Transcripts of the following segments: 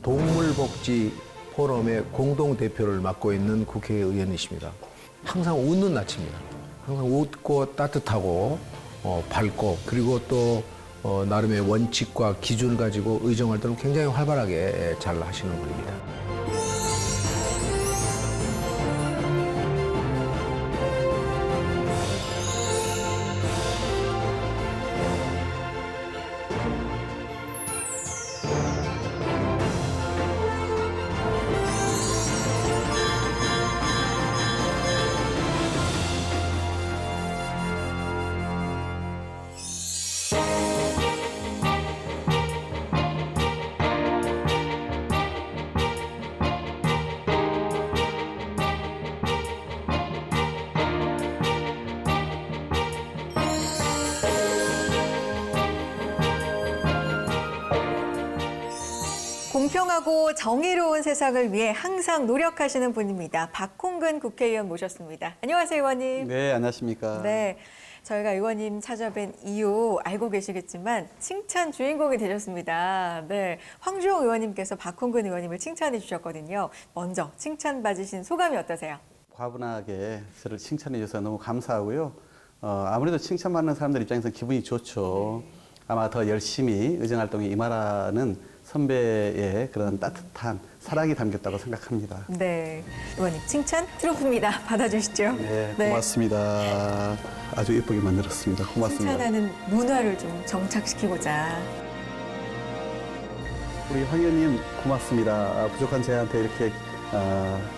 동물복지 포럼의 공동대표를 맡고 있는 국회의원이십니다. 항상 웃는 낯입니다. 항상 웃고 따뜻하고 밝고 그리고 또 나름의 원칙과 기준을 가지고 의정활동을 굉장히 활발하게 잘 하시는 분입니다. 공평하고 정의로운 세상을 위해 항상 노력하시는 분입니다. 박홍근 국회의원 모셨습니다. 안녕하세요, 의원님. 네, 안녕하십니까. 네, 저희가 의원님 찾아뵌 이유 알고 계시겠지만 칭찬 주인공이 되셨습니다. 네, 황주영 의원님께서 박홍근 의원님을 칭찬해 주셨거든요. 먼저 칭찬 받으신 소감이 어떠세요? 과분하게 저를 칭찬해 주셔서 너무 감사하고요. 아무래도 칭찬받는 사람들 입장에서 기분이 좋죠. 아마 더 열심히 의정활동에 임하라는 선배의 그런 따뜻한 사랑이 담겼다고 생각합니다. 네, 의원님 칭찬 트로프입니다. 받아주시죠. 네, 고맙습니다. 아주 예쁘게 만들었습니다. 고맙습니다. 칭찬하는 문화를 좀 정착시키고자. 우리 황 의원님 고맙습니다. 부족한 저한테 이렇게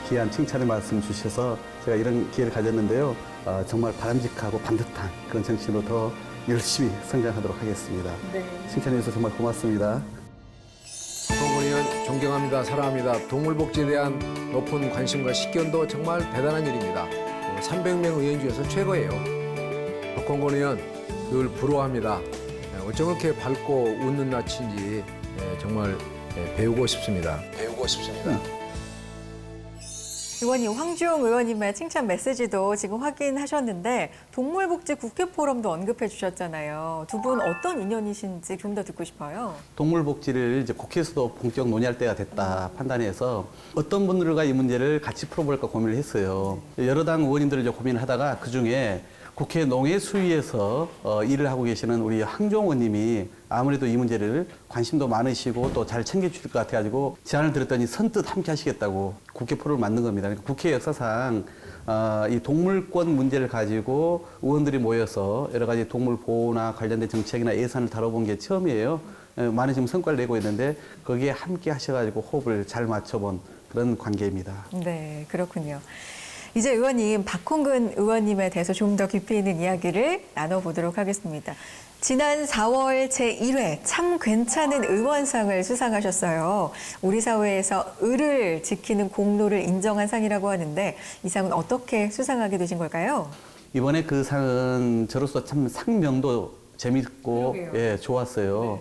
귀한 칭찬의 말씀 주셔서 제가 이런 기회를 가졌는데요. 정말 바람직하고 반듯한 그런 정치로 더 열심히 성장하도록 하겠습니다. 네. 칭찬해 주셔서 정말 고맙습니다. 박홍근 의원 존경합니다. 사랑합니다. 동물복지에 대한 높은 관심과 식견도 정말 대단한 일입니다. 300명 의원 중에서 최고예요. 박홍근 의원 늘 부러워합니다. 어쩜 그렇게 밝고 웃는 낯인지 정말 배우고 싶습니다. 배우고 싶습니다. 의원님, 황주영 의원님의 칭찬 메시지도 지금 확인하셨는데 동물복지 국회 포럼도 언급해 주셨잖아요. 두 분 어떤 인연이신지 좀 더 듣고 싶어요. 동물복지를 이제 국회에서도 본격 논의할 때가 됐다 판단해서 어떤 분들과 이 문제를 같이 풀어볼까 고민을 했어요. 여러 당 의원님들을 이제 고민을 하다가 그중에 국회 농해수위에서 일을 하고 계시는 우리 황주영 의원님이 아무래도 이 문제를 관심도 많으시고 또 잘 챙겨주실 것 같아가지고 제안을 드렸더니 선뜻 함께 하시겠다고 국회 포럼을 만든 겁니다. 그러니까 국회 역사상 이 동물권 문제를 가지고 의원들이 모여서 여러 가지 동물 보호나 관련된 정책이나 예산을 다뤄본 게 처음이에요. 많은 지금 성과를 내고 있는데 거기에 함께 하셔가지고 호흡을 잘 맞춰본 그런 관계입니다. 네, 그렇군요. 이제 의원님, 박홍근 의원님에 대해서 좀 더 깊이 있는 이야기를 나눠보도록 하겠습니다. 지난 4월 제1회 참 괜찮은 의원상을 수상하셨어요. 우리 사회에서 의를 지키는 공로를 인정한 상이라고 하는데 이 상은 어떻게 수상하게 되신 걸까요? 이번에 그 상은 저로서 참 상명도 재밌고 예, 좋았어요.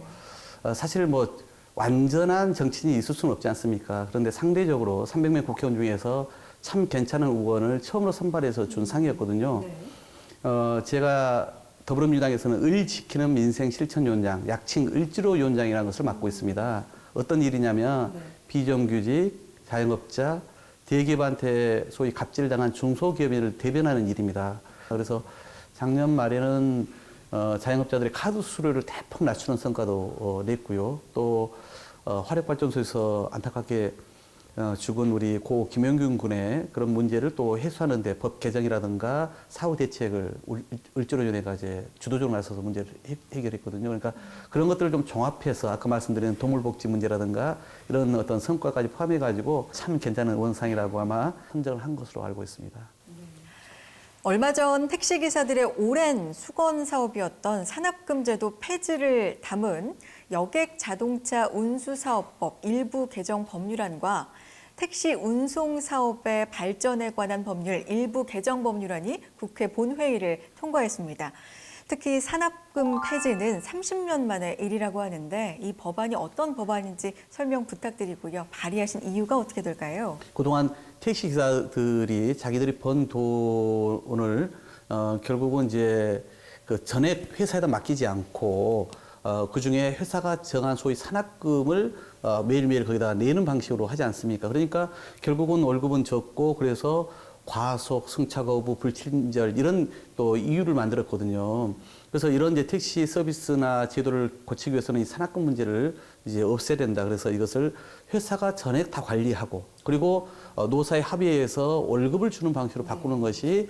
네. 사실 뭐 완전한 정치인이 있을 수는 없지 않습니까? 그런데 상대적으로 300명 국회의원 중에서 참 괜찮은 의원을 처음으로 선발해서 준 상이었거든요. 네. 제가 더불어민주당에서는 을 지키는 민생 실천위원장, 약칭 을지로위원장이라는 것을 맡고 있습니다. 어떤 일이냐면 네. 비정규직, 자영업자, 대기업한테 소위 갑질당한 중소기업인을 대변하는 일입니다. 그래서 작년 말에는 자영업자들의 카드 수수료를 대폭 낮추는 성과도 냈고요. 또 화력발전소에서 안타깝게 죽은 우리 고 김영균 군의 그런 문제를 또 해소하는 데 법 개정이라든가 사후 대책을 을지로위원회가 이제 주도적으로 나서서 문제를 해결했거든요. 그러니까 그런 것들을 좀 종합해서 아까 말씀드린 동물복지 문제라든가 이런 어떤 성과까지 포함해가지고 참 괜찮은 의원상이라고 아마 선정을 한 것으로 알고 있습니다. 얼마 전 택시기사들의 오랜 수건 사업이었던 산업금제도 폐지를 담은 여객 자동차 운수사업법 일부 개정 법률안과 택시 운송 사업의 발전에 관한 법률 일부 개정 법률안이 국회 본회의를 통과했습니다. 특히 산업금 폐지는 30년 만의 일이라고 하는데 이 법안이 어떤 법안인지 설명 부탁드리고요. 발의하신 이유가 어떻게 될까요? 그동안 택시기사들이 자기들이 번 돈을 결국은 이제 그 전액 회사에다 맡기지 않고 그중에 회사가 정한 소위 산학금을 매일매일 거기다 내는 방식으로 하지 않습니까? 그러니까 결국은 월급은 적고 그래서 과속, 승차 거부, 불친절 이런 또 이유를 만들었거든요. 그래서 이런 이제 택시 서비스나 제도를 고치기 위해서는 이 산학금 문제를 이제 없애야 된다. 그래서 이것을 회사가 전액 다 관리하고 그리고 노사의 합의해서 월급을 주는 방식으로 바꾸는 것이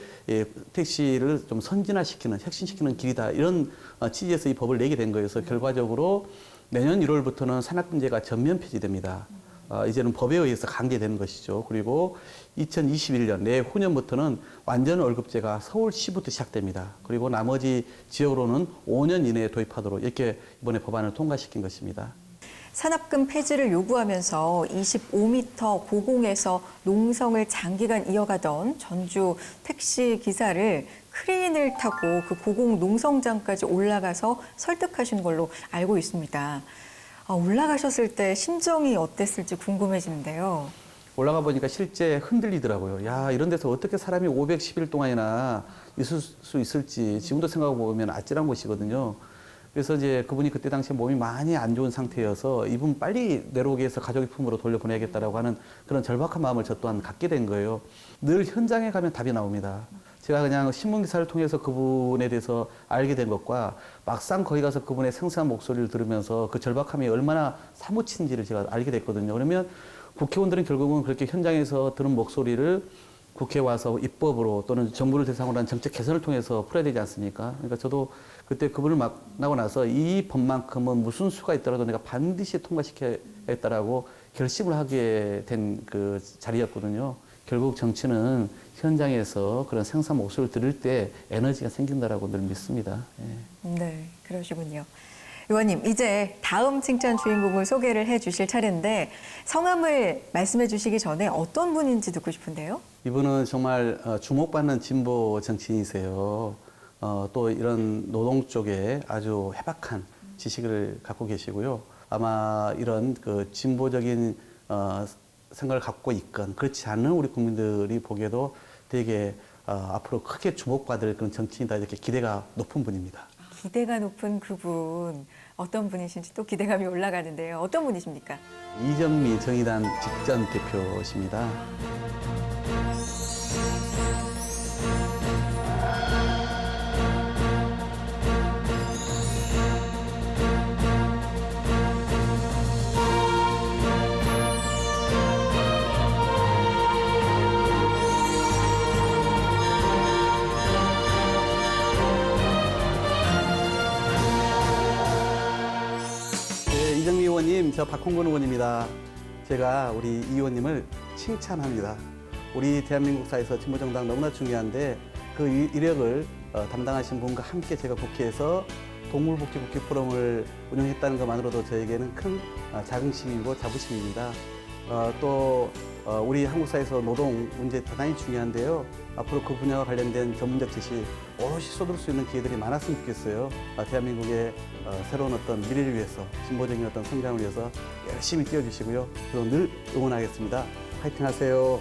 택시를 좀 선진화시키는, 혁신시키는 길이다. 이런 취지에서 이 법을 내게 된 거여서 결과적으로 내년 1월부터는 산학금제가 전면 폐지됩니다. 이제는 법에 의해서 강제되는 것이죠. 그리고 2021년 내후년부터는 완전 월급제가 서울시부터 시작됩니다. 그리고 나머지 지역으로는 5년 이내에 도입하도록 이렇게 이번에 법안을 통과시킨 것입니다. 산학금 폐지를 요구하면서 25m 고공에서 농성을 장기간 이어가던 전주 택시 기사를 크레인을 타고 그 고공 농성장까지 올라가서 설득하신 걸로 알고 있습니다. 올라가셨을 때 심정이 어땠을지 궁금해지는데요. 올라가 보니까 실제 흔들리더라고요. 야, 이런 데서 어떻게 사람이 510일 동안이나 있을 수 있을지 지금도 생각해 보면 아찔한 곳이거든요. 그래서 이제 그분이 그때 당시에 몸이 많이 안 좋은 상태여서 이분 빨리 내려오게 해서 가족의 품으로 돌려보내야겠다라고 하는 그런 절박한 마음을 저 또한 갖게 된 거예요. 늘 현장에 가면 답이 나옵니다. 제가 그냥 신문기사를 통해서 그분에 대해서 알게 된 것과 막상 거기 가서 그분의 생생한 목소리를 들으면서 그 절박함이 얼마나 사무친지를 제가 알게 됐거든요. 그러면 국회의원들은 결국은 그렇게 현장에서 들은 목소리를 국회에 와서 입법으로 또는 정부를 대상으로 한 정책 개선을 통해서 풀어야 되지 않습니까? 그러니까 저도 그때 그분을 만나고 나서 이 법만큼은 무슨 수가 있더라도 내가 반드시 통과시켜야겠다라고 결심을 하게 된 그 자리였거든요. 결국 정치는 현장에서 그런 생산 목소리를 들을 때 에너지가 생긴다라고 늘 믿습니다. 예. 네, 그러시군요. 의원님, 이제 다음 칭찬 주인공을 소개를 해 주실 차례인데 성함을 말씀해 주시기 전에 어떤 분인지 듣고 싶은데요. 이분은 정말 주목받는 진보 정치인이세요. 또 이런 노동 쪽에 아주 해박한 지식을 갖고 계시고요. 아마 이런 그 진보적인 생각을 갖고 있건 그렇지 않은 우리 국민들이 보기에도 되게 앞으로 크게 주목받을 그런 정치인이다 이렇게 기대가 높은 분입니다. 기대가 높은 그분 어떤 분이신지 또 기대감이 올라가는데요. 어떤 분이십니까? 이정미 정의당 직전 대표십니다. 이정미 의원님, 저 박홍근 의원입니다. 제가 우리 이 의원님을 칭찬합니다. 우리 대한민국 사회에서 진보정당 너무나 중요한데 그 이력을 담당하신 분과 함께 제가 국회에서 동물복지국회 포럼을 운영했다는 것만으로도 저에게는 큰 자긍심이고 자부심입니다. 또 우리 한국 사회에서 노동 문제 대단히 중요한데요. 앞으로 그 분야와 관련된 전문적 지식 오롯이 쏟을 수 있는 기회들이 많았으면 좋겠어요. 대한민국의 새로운 어떤 미래를 위해서 진보적인 어떤 성장을 위해서 열심히 뛰어주시고요. 그리고 늘 응원하겠습니다. 파이팅 하세요.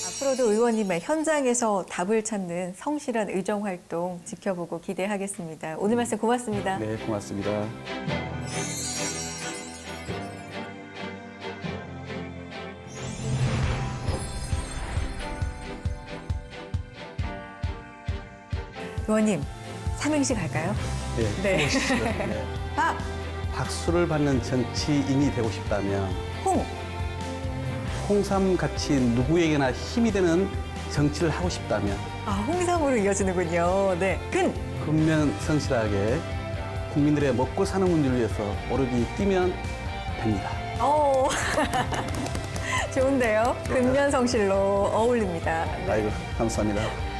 앞으로도 의원님의 현장에서 답을 찾는 성실한 의정 활동 지켜보고 기대하겠습니다. 오늘 말씀 고맙습니다. 네, 고맙습니다. 의원님, 삼행시 갈까요? 네. 네. 네. 박, 박수를 받는 정치인이 되고 싶다면 홍, 홍삼같이 누구에게나 힘이 되는 정치를 하고 싶다면 홍삼으로 이어지는군요. 네, 근, 근면성실하게 국민들의 먹고 사는 문제를 위해서 오르기 뛰면 됩니다. 좋은데요. 근면성실로 어울립니다. 네. 아이고, 감사합니다.